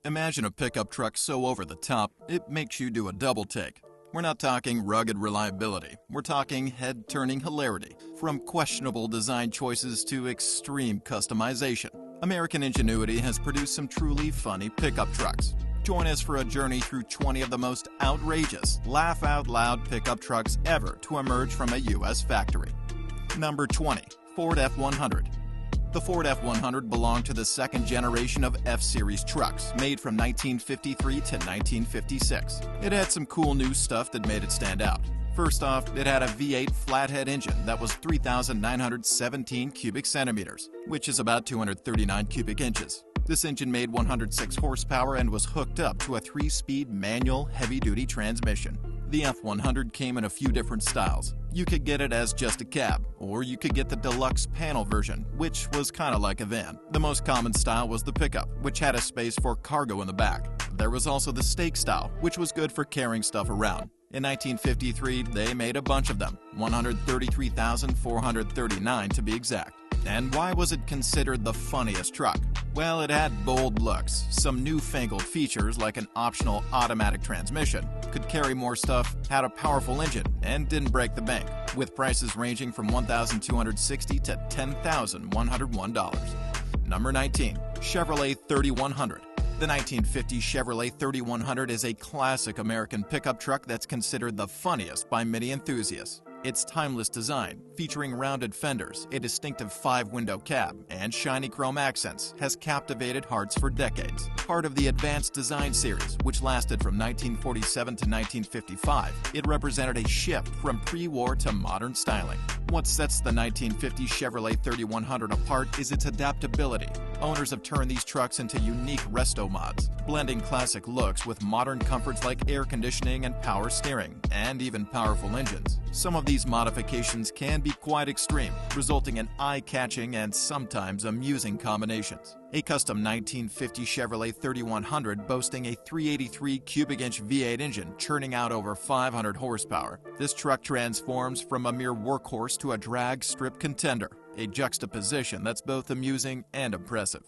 Imagine a pickup truck so over the top, it makes you do a double take. We're not talking rugged reliability. We're talking head-turning hilarity. From questionable design choices to extreme customization, American Ingenuity has produced some truly funny pickup trucks. Join us for a journey through 20 of the most outrageous, laugh-out-loud pickup trucks ever to emerge from a U.S. factory. Number 20. Ford F-100. The Ford F-100 belonged to the second generation of F-Series trucks, made from 1953 to 1956. It had some cool new stuff that made it stand out. First off, it had a V8 flathead engine that was 3,917 cubic centimeters, which is about 239 cubic inches. This engine made 106 horsepower and was hooked up to a 3-speed manual heavy-duty transmission. The F-100 came in a few different styles. You could get it as just a cab, or you could get the deluxe panel version, which was kind of like a van. The most common style was the pickup, which had a space for cargo in the back. There was also the stake style, which was good for carrying stuff around. In 1953, they made a bunch of them, 133,439 to be exact. And why was it considered the funniest truck? Well, it had bold looks, some newfangled features like an optional automatic transmission, could carry more stuff, had a powerful engine, and didn't break the bank, with prices ranging from $1,260 to $10,101. Number 19. Chevrolet 3100. The 1950 Chevrolet 3100 is a classic American pickup truck that's considered the funniest by many enthusiasts. Its timeless design, featuring rounded fenders, a distinctive 5-window cab, and shiny chrome accents, has captivated hearts for decades. Part of the Advanced Design series, which lasted from 1947 to 1955, it represented a shift from pre-war to modern styling. What sets the 1950 Chevrolet 3100 apart is its adaptability. Owners have turned these trucks into unique resto mods, blending classic looks with modern comforts like air conditioning and power steering, and even powerful engines. Some of these modifications can be quite extreme, resulting in eye-catching and sometimes amusing combinations. A custom 1950 Chevrolet 3100 boasting a 383 cubic inch V8 engine churning out over 500 horsepower. This truck transforms from a mere workhorse to a drag strip contender, a juxtaposition that's both amusing and impressive.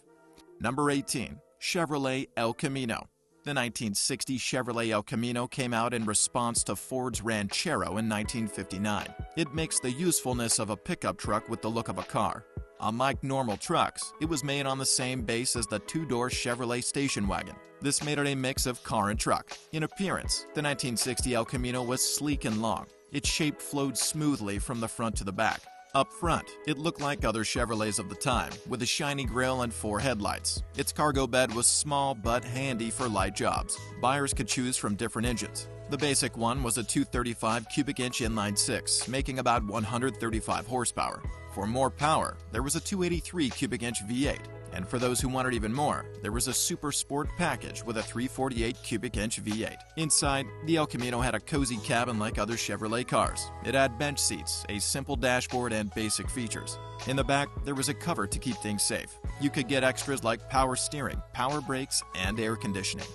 Number 18. Chevrolet El Camino. The 1960 Chevrolet El Camino came out in response to Ford's Ranchero in 1959. It mixed the usefulness of a pickup truck with the look of a car. Unlike normal trucks, it was made on the same base as the two-door Chevrolet station wagon. This made it a mix of car and truck. In appearance, the 1960 El Camino was sleek and long. Its shape flowed smoothly from the front to the back. Up front, it looked like other Chevrolets of the time, with a shiny grille and 4 headlights. Its cargo bed was small but handy for light jobs. Buyers could choose from different engines. The basic one was a 235 cubic inch inline 6, making about 135 horsepower. For more power, there was a 283 cubic inch V8. And for those who wanted even more, there was a Super Sport package with a 348 cubic inch V8. Inside, the El Camino had a cozy cabin like other Chevrolet cars. It had bench seats, a simple dashboard, and basic features. In the back, there was a cover to keep things safe. You could get extras like power steering, power brakes, and air conditioning.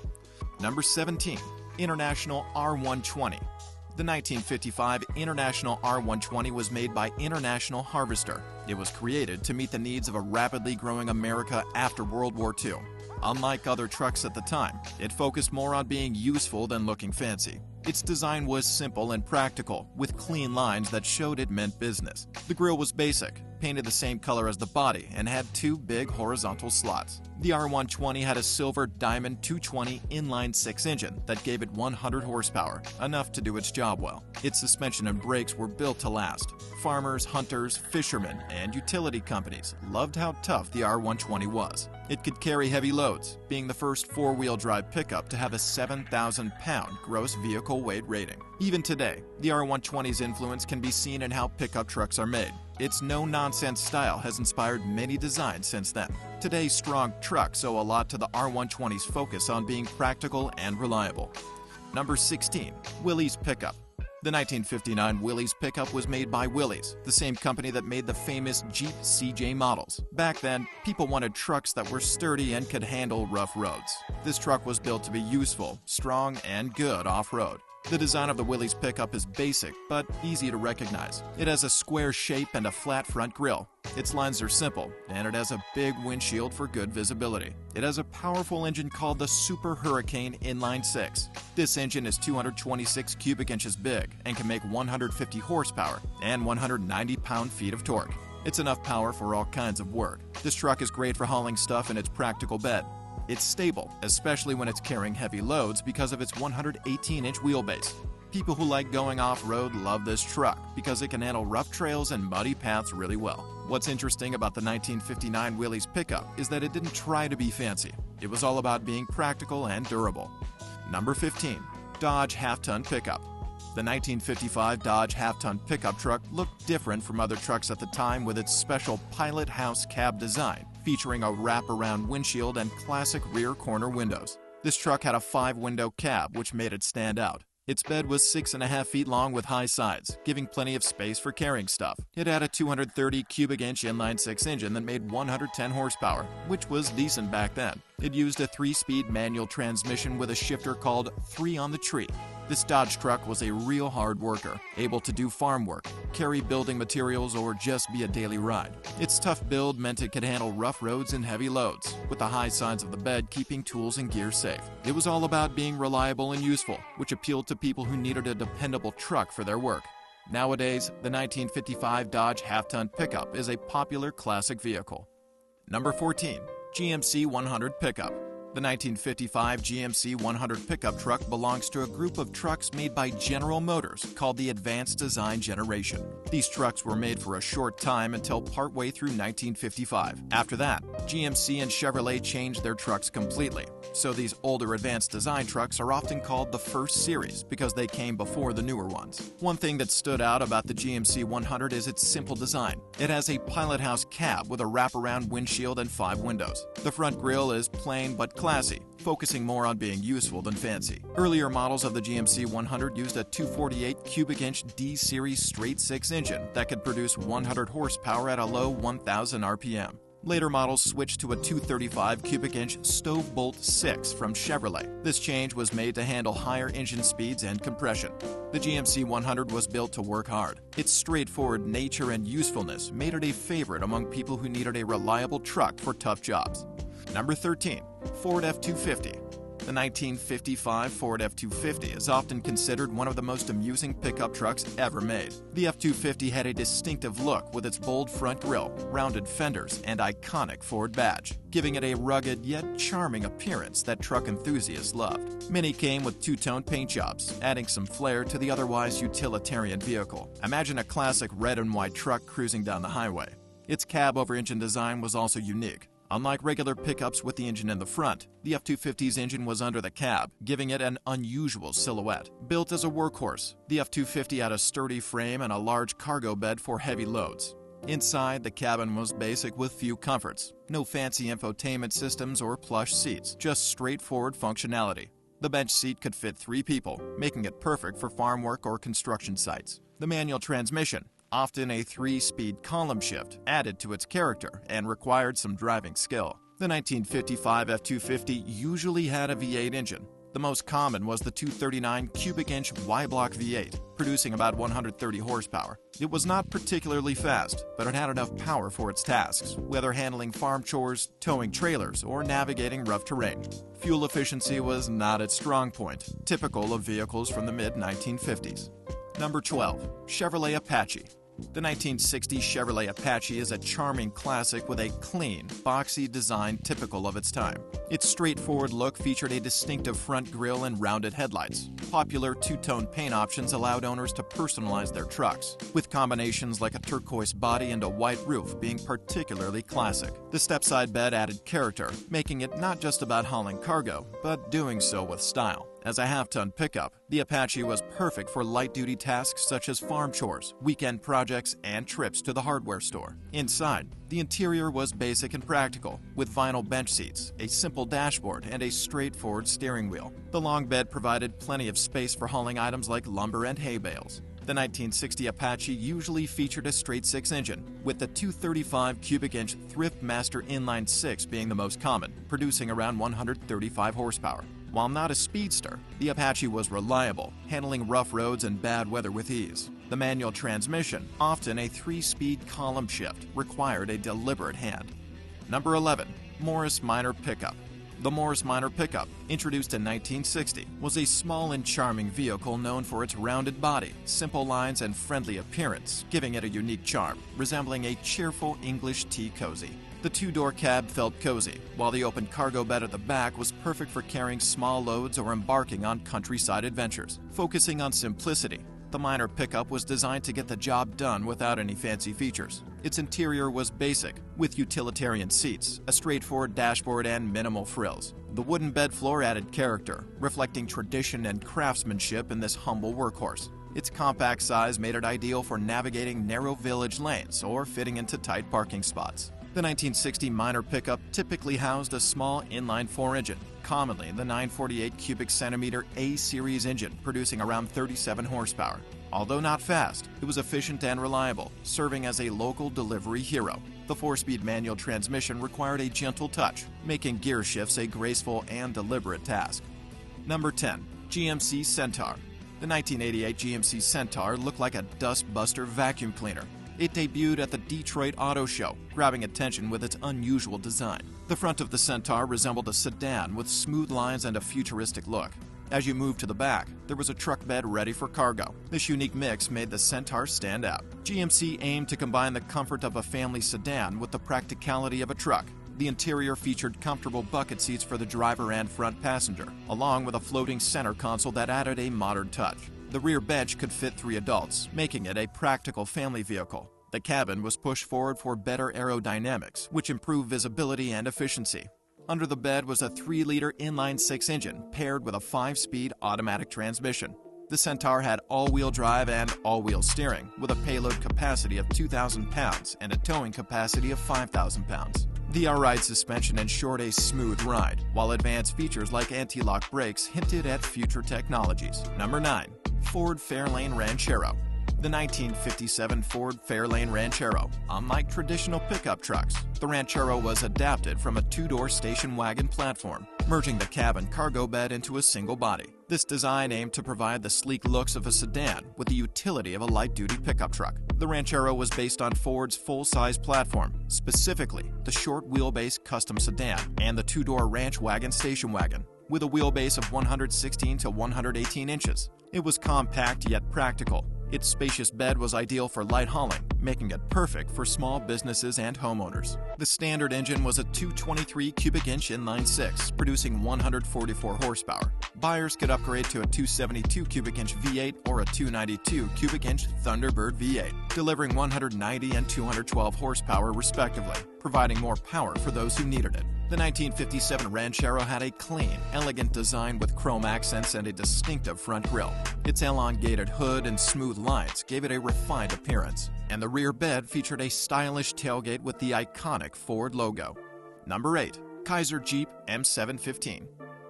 Number 17. International R120. The 1955 International R120 was made by International Harvester. It was created to meet the needs of a rapidly growing America after World War II. Unlike other trucks at the time, it focused more on being useful than looking fancy. Its design was simple and practical, with clean lines that showed it meant business. The grille was basic, painted the same color as the body, and had 2 big horizontal slots. The R120 had a silver Diamond 220 inline 6 engine that gave it 100 horsepower, enough to do its job well. Its suspension and brakes were built to last. Farmers, hunters, fishermen, and utility companies loved how tough the R120 was. It could carry heavy loads, being the first 4-wheel drive pickup to have a 7,000-pound gross vehicle weight rating. Even today, the R120's influence can be seen in how pickup trucks are made. Its no-nonsense style has inspired many designs since then. Today's strong trucks owe a lot to the R120's focus on being practical and reliable. Number 16. Willys Pickup. The 1959 Willys pickup was made by Willys, the same company that made the famous Jeep CJ models. Back then, people wanted trucks that were sturdy and could handle rough roads. This truck was built to be useful, strong, and good off-road. The design of the Willys pickup is basic, but easy to recognize. It has a square shape and a flat front grille. Its lines are simple, and it has a big windshield for good visibility. It has a powerful engine called the Super Hurricane Inline 6. This engine is 226 cubic inches big and can make 150 horsepower and 190 pound-feet of torque. It's enough power for all kinds of work. This truck is great for hauling stuff in its practical bed. It's stable, especially when it's carrying heavy loads because of its 118-inch wheelbase. People who like going off-road love this truck because it can handle rough trails and muddy paths really well. What's interesting about the 1959 Willys pickup is that it didn't try to be fancy. It was all about being practical and durable. Number 15. Dodge Half-Ton Pickup. The 1955 Dodge half-ton pickup truck looked different from other trucks at the time with its special pilot house cab design, featuring a wrap-around windshield and classic rear corner windows. This truck had a 5-window cab, which made it stand out. Its bed was 6.5 feet long with high sides, giving plenty of space for carrying stuff. It had a 230 cubic inch inline 6 engine that made 110 horsepower, which was decent back then. It used a 3-speed manual transmission with a shifter called 3 on the tree. This Dodge truck was a real hard worker, able to do farm work, carry building materials, or just be a daily ride. Its tough build meant it could handle rough roads and heavy loads, with the high sides of the bed keeping tools and gear safe. It was all about being reliable and useful, which appealed to people who needed a dependable truck for their work. Nowadays, the 1955 Dodge half-ton pickup is a popular classic vehicle. Number 14. GMC 100 Pickup. The 1955 GMC 100 pickup truck belongs to a group of trucks made by General Motors called the Advanced Design Generation. These trucks were made for a short time until partway through 1955. After that, GMC and Chevrolet changed their trucks completely. So these older advanced design trucks are often called the first series because they came before the newer ones. One thing that stood out about the GMC 100 is its simple design. It has a pilot house cab with a wraparound windshield and 5 windows. The front grille is plain but classy, focusing more on being useful than fancy. Earlier models of the GMC 100 used a 248 cubic inch D-Series straight 6 engine that could produce 100 horsepower at a low 1,000 RPM. Later models switched to a 235 cubic inch Stove Bolt 6 from Chevrolet. This change was made to handle higher engine speeds and compression. The GMC 100 was built to work hard. Its straightforward nature and usefulness made it a favorite among people who needed a reliable truck for tough jobs. Number 13. Ford F-250. The 1955 Ford F-250 is often considered one of the most amusing pickup trucks ever made. The F-250 had a distinctive look with its bold front grille, rounded fenders, and iconic Ford badge, giving it a rugged yet charming appearance that truck enthusiasts loved. Many came with two-tone paint jobs, adding some flair to the otherwise utilitarian vehicle. Imagine a classic red and white truck cruising down the highway. Its cab-over-engine design was also unique. Unlike regular pickups with the engine in the front, the F-250's engine was under the cab, giving it an unusual silhouette. Built as a workhorse, the F-250 had a sturdy frame and a large cargo bed for heavy loads. Inside, the cabin was basic with few comforts. No fancy infotainment systems or plush seats, just straightforward functionality. The bench seat could fit 3 people, making it perfect for farm work or construction sites. The manual transmission, often a 3-speed column shift, added to its character and required some driving skill. The 1955 F-250 usually had a V8 engine. The most common was the 239 cubic inch Y-block V8, producing about 130 horsepower. It was not particularly fast, but it had enough power for its tasks, whether handling farm chores, towing trailers, or navigating rough terrain. Fuel efficiency was not its strong point, typical of vehicles from the mid-1950s. Number 12. Chevrolet Apache. The 1960 Chevrolet Apache is a charming classic with a clean, boxy design typical of its time. Its straightforward look featured a distinctive front grille and rounded headlights. Popular two-tone paint options allowed owners to personalize their trucks, with combinations like a turquoise body and a white roof being particularly classic. The step-side bed added character, making it not just about hauling cargo, but doing so with style. As a half-ton pickup, the Apache was perfect for light-duty tasks such as farm chores, weekend projects, and trips to the hardware store. Inside, the interior was basic and practical, with vinyl bench seats, a simple dashboard, and a straightforward steering wheel. The long bed provided plenty of space for hauling items like lumber and hay bales. The 1960 Apache usually featured a straight-six engine, with the 235 cubic inch Thrift Master Inline 6 being the most common, producing around 135 horsepower. While not a speedster, the Apache was reliable, handling rough roads and bad weather with ease. The manual transmission, often a 3-speed column shift, required a deliberate hand. Number 11. Morris Minor Pickup. The Morris Minor Pickup, introduced in 1960, was a small and charming vehicle known for its rounded body, simple lines, and friendly appearance, giving it a unique charm, resembling a cheerful English tea cozy. The 2-door cab felt cozy, while the open cargo bed at the back was perfect for carrying small loads or embarking on countryside adventures. Focusing on simplicity, the Minor Pickup was designed to get the job done without any fancy features. Its interior was basic, with utilitarian seats, a straightforward dashboard, and minimal frills. The wooden bed floor added character, reflecting tradition and craftsmanship in this humble workhorse. Its compact size made it ideal for navigating narrow village lanes or fitting into tight parking spots. The 1960 Minor Pickup typically housed a small inline-4 engine, commonly the 948 cubic centimeter A-series engine, producing around 37 horsepower. Although not fast, it was efficient and reliable, serving as a local delivery hero. The 4-speed manual transmission required a gentle touch, making gear shifts a graceful and deliberate task. Number 10. GMC Centaur. The 1988 GMC Centaur looked like a dust-buster vacuum cleaner. It debuted at the Detroit Auto Show, grabbing attention with its unusual design. The front of the Centaur resembled a sedan with smooth lines and a futuristic look. As you moved to the back, there was a truck bed ready for cargo. This unique mix made the Centaur stand out. GMC aimed to combine the comfort of a family sedan with the practicality of a truck. The interior featured comfortable bucket seats for the driver and front passenger, along with a floating center console that added a modern touch. The rear bench could fit 3 adults, making it a practical family vehicle. The cabin was pushed forward for better aerodynamics, which improved visibility and efficiency. Under the bed was a 3-liter inline-6 engine paired with a 5-speed automatic transmission. The Centaur had all-wheel drive and all-wheel steering, with a payload capacity of 2,000 pounds and a towing capacity of 5,000 pounds. The R-Ride suspension ensured a smooth ride, while advanced features like anti-lock brakes hinted at future technologies. Number 9. Ford Fairlane Ranchero. The 1957 Ford Fairlane Ranchero. Unlike traditional pickup trucks, the Ranchero was adapted from a 2-door station wagon platform, merging the cab and cargo bed into a single body. This design aimed to provide the sleek looks of a sedan with the utility of a light-duty pickup truck. The Ranchero was based on Ford's full-size platform, specifically the short-wheelbase custom sedan and the 2-door ranch wagon station wagon, with a wheelbase of 116 to 118 inches. It was compact yet practical. Its spacious bed was ideal for light hauling, making it perfect for small businesses and homeowners. The standard engine was a 223 cubic inch inline-6, producing 144 horsepower. Buyers could upgrade to a 272 cubic inch V8 or a 292 cubic inch Thunderbird V8, delivering 190 and 212 horsepower respectively, providing more power for those who needed it. The 1957 Ranchero had a clean, elegant design with chrome accents and a distinctive front grille. Its elongated hood and smooth lines gave it a refined appearance, and the rear bed featured a stylish tailgate with the iconic Ford logo. Number 8. Kaiser Jeep M715.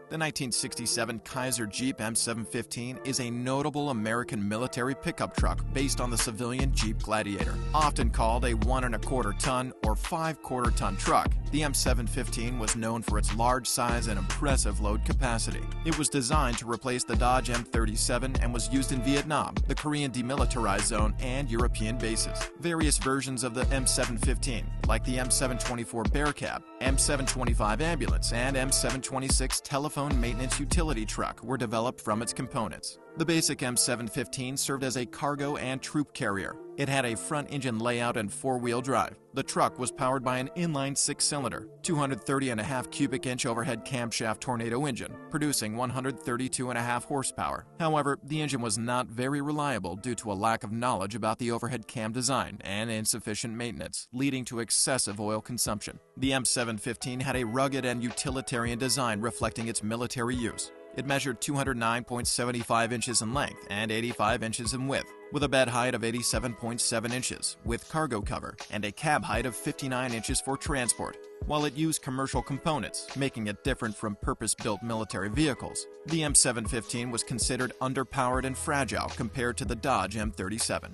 The 1967 Kaiser Jeep M715 is a notable American military pickup truck based on the civilian Jeep Gladiator. Often called a 1.25-ton or 5/4-ton truck, the M715 was known for its large size and impressive load capacity. It was designed to replace the Dodge M37 and was used in Vietnam, the Korean Demilitarized Zone, and European bases. Various versions of the M715, like the M724 Bearcat, M725 Ambulance, and M726 Telephone Maintenance Utility Truck, were developed from its components. The basic M715 served as a cargo and troop carrier. It had a front engine layout and 4-wheel drive. The truck was powered by an inline 6-cylinder, 230.5 cubic inch overhead camshaft Tornado engine, producing 132.5 horsepower. However, the engine was not very reliable due to a lack of knowledge about the overhead cam design and insufficient maintenance, leading to excessive oil consumption. The M715 had a rugged and utilitarian design reflecting its military use. It measured 209.75 inches in length and 85 inches in width, with a bed height of 87.7 inches, with cargo cover, and a cab height of 59 inches for transport. While it used commercial components, making it different from purpose-built military vehicles, the M715 was considered underpowered and fragile compared to the Dodge M37.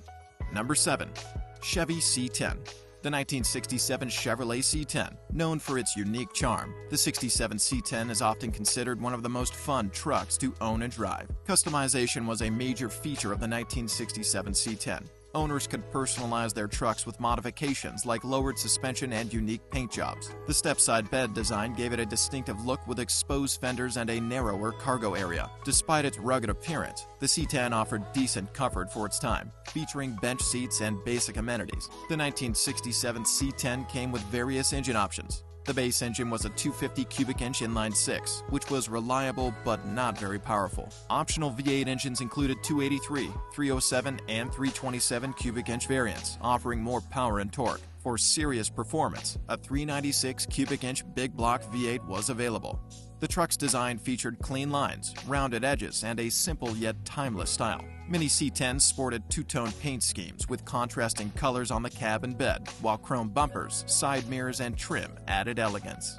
Number 7. Chevy C10. The 1967 Chevrolet C10, known for its unique charm, the 67 C10 is often considered one of the most fun trucks to own and drive. Customization was a major feature of the 1967 C10. Owners could personalize their trucks with modifications like lowered suspension and unique paint jobs. The step-side bed design gave it a distinctive look with exposed fenders and a narrower cargo area. Despite its rugged appearance, the C10 offered decent comfort for its time, featuring bench seats and basic amenities. The 1967 C10 came with various engine options. The base engine was a 250 cubic inch inline-six, which was reliable but not very powerful. Optional V8 engines included 283, 307, and 327 cubic inch variants, offering more power and torque. For serious performance, a 396 cubic inch big block V8 was available. The truck's design featured clean lines, rounded edges, and a simple yet timeless style. Many C10s sported two-tone paint schemes with contrasting colors on the cab and bed, while chrome bumpers, side mirrors, and trim added elegance.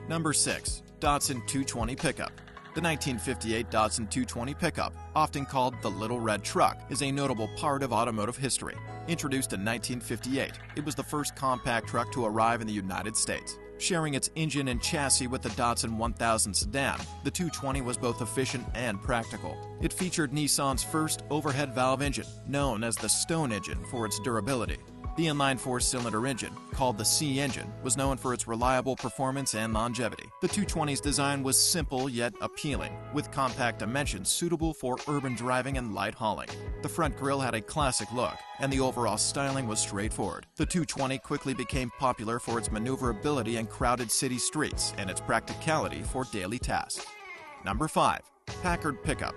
Number 6. Datsun 220 Pickup. The 1958 Datsun 220 pickup, often called the Little Red Truck, is a notable part of automotive history. Introduced in 1958, it was the first compact truck to arrive in the United States. Sharing its engine and chassis with the Datsun 1000 sedan, the 220 was both efficient and practical. It featured Nissan's first overhead valve engine, known as the Stone engine for its durability. The inline four-cylinder engine, called the C engine, was known for its reliable performance and longevity. The 220's design was simple yet appealing, with compact dimensions suitable for urban driving and light hauling. The front grille had a classic look, and the overall styling was straightforward. The 220 quickly became popular for its maneuverability in crowded city streets and its practicality for daily tasks. Number 5. Packard Pickup.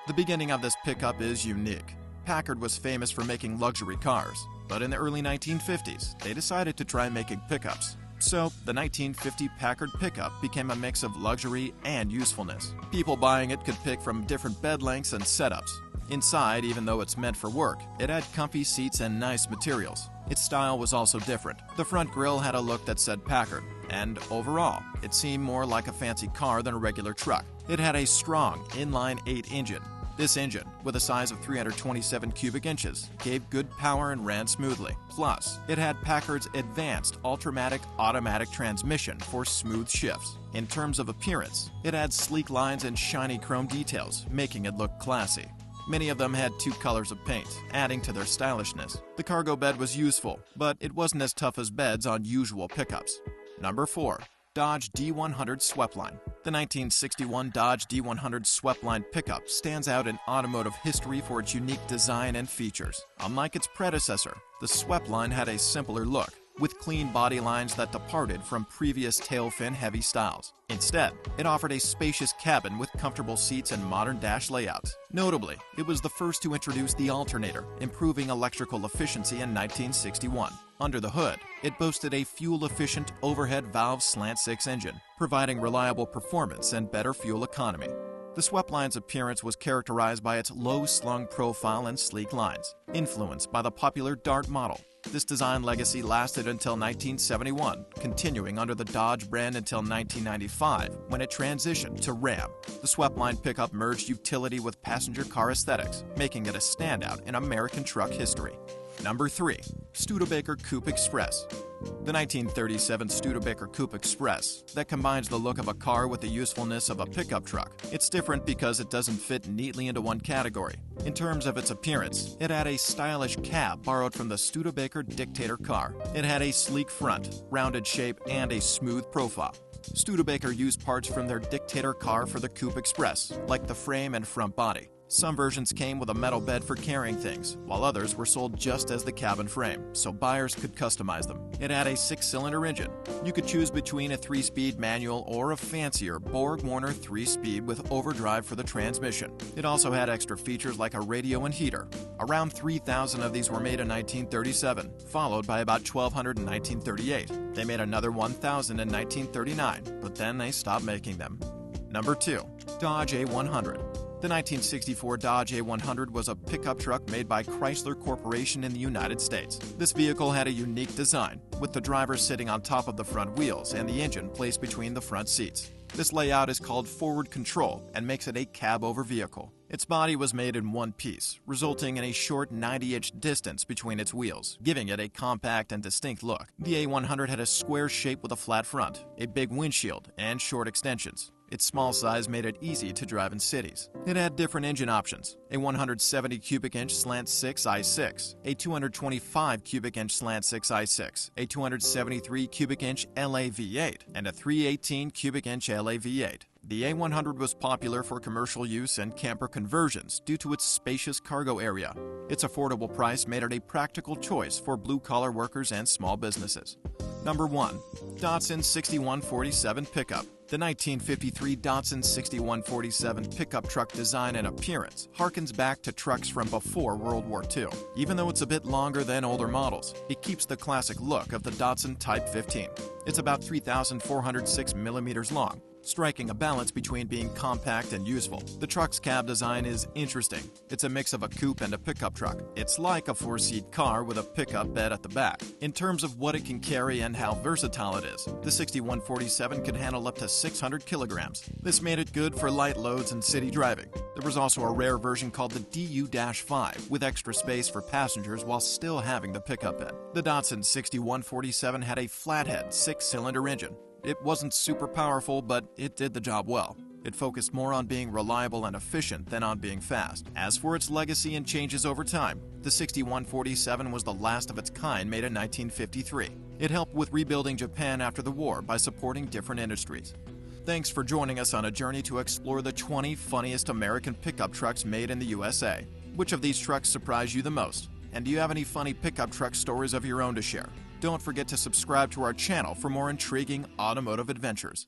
The beginning of this pickup is unique. Packard was famous for making luxury cars, but in the early 1950s, they decided to try making pickups. So, the 1950 Packard pickup became a mix of luxury and usefulness. People buying it could pick from different bed lengths and setups. Inside, even though it's meant for work, it had comfy seats and nice materials. Its style was also different. The front grille had a look that said Packard, and overall, it seemed more like a fancy car than a regular truck. It had a strong inline-8 engine. This engine, with a size of 327 cubic inches, gave good power and ran smoothly. Plus, it had Packard's advanced Ultramatic automatic transmission for smooth shifts. In terms of appearance, it had sleek lines and shiny chrome details, making it look classy. Many of them had two colors of paint, adding to their stylishness. The cargo bed was useful, but it wasn't as tough as beds on usual pickups. Number 4. Dodge D100 Sweepline. The 1961 Dodge D100 Sweepline pickup stands out in automotive history for its unique design and features. Unlike its predecessor, the Sweepline had a simpler look, with clean body lines that departed from previous tail-fin-heavy styles. Instead, it offered a spacious cabin with comfortable seats and modern dash layouts. Notably, it was the first to introduce the alternator, improving electrical efficiency in 1961. Under the hood, it boasted a fuel-efficient overhead valve slant-six engine, providing reliable performance and better fuel economy. The Sweepline's appearance was characterized by its low-slung profile and sleek lines, influenced by the popular Dart model. This design legacy lasted until 1971, continuing under the Dodge brand until 1995, when it transitioned to Ram. The Sweepline pickup merged utility with passenger car aesthetics, making it a standout in American truck history. Number 3. Studebaker Coupe Express. The 1937 Studebaker Coupe Express that combines the look of a car with the usefulness of a pickup truck. It's different because it doesn't fit neatly into one category. In terms of its appearance, it had a stylish cab borrowed from the Studebaker Dictator car. It had a sleek front, rounded shape, and a smooth profile. Studebaker used parts from their Dictator car for the Coupe Express, like the frame and front body. Some versions came with a metal bed for carrying things, while others were sold just as the cabin frame, so buyers could customize them. It had a 6-cylinder engine. You could choose between a 3-speed manual or a fancier Borg-Warner 3-speed with overdrive for the transmission. It also had extra features like a radio and heater. Around 3,000 of these were made in 1937, followed by about 1,200 in 1938. They made another 1,000 in 1939, but then they stopped making them. Number 2. Dodge A100. The 1964 Dodge A100 was a pickup truck made by Chrysler Corporation in the United States. This vehicle had a unique design, with the driver sitting on top of the front wheels and the engine placed between the front seats. This layout is called forward control and makes it a cab-over vehicle. Its body was made in one piece, resulting in a short 90-inch distance between its wheels, giving it a compact and distinct look. The A100 had a square shape with a flat front, a big windshield, and short extensions. Its small size made it easy to drive in cities. It had different engine options: a 170 cubic inch slant 6 i6, a 225 cubic inch slant 6 i6, a 273 cubic inch LA V8, and a 318 cubic inch LA V8. The A100 was popular for commercial use and camper conversions due to its spacious cargo area. Its affordable price made it a practical choice for blue-collar workers and small businesses. Number 1. Datsun 6147 Pickup. The 1953 Datsun 6147 pickup truck design and appearance harkens back to trucks from before World War II. Even though it's a bit longer than older models, it keeps the classic look of the Datsun Type 15. It's about 3,406 millimeters long, striking a balance between being compact and useful. The truck's cab design is interesting. It's a mix of a coupe and a pickup truck. It's like a 4-seat car with a pickup bed at the back. In terms of what it can carry and how versatile it is, the 6147 could handle up to 600 kilograms. This made it good for light loads and city driving. There was also a rare version called the DU-5 with extra space for passengers while still having the pickup bed. The Datsun 6147 had a flathead 6-cylinder engine. It wasn't super powerful, but it did the job well. It focused more on being reliable and efficient than on being fast. As for its legacy and changes over time, the 6147 was the last of its kind made in 1953. It helped with rebuilding Japan after the war by supporting different industries. Thanks for joining us on a journey to explore the 20 funniest American pickup trucks made in the USA. Which of these trucks surprised you the most? And do you have any funny pickup truck stories of your own to share? Don't forget to subscribe to our channel for more intriguing automotive adventures.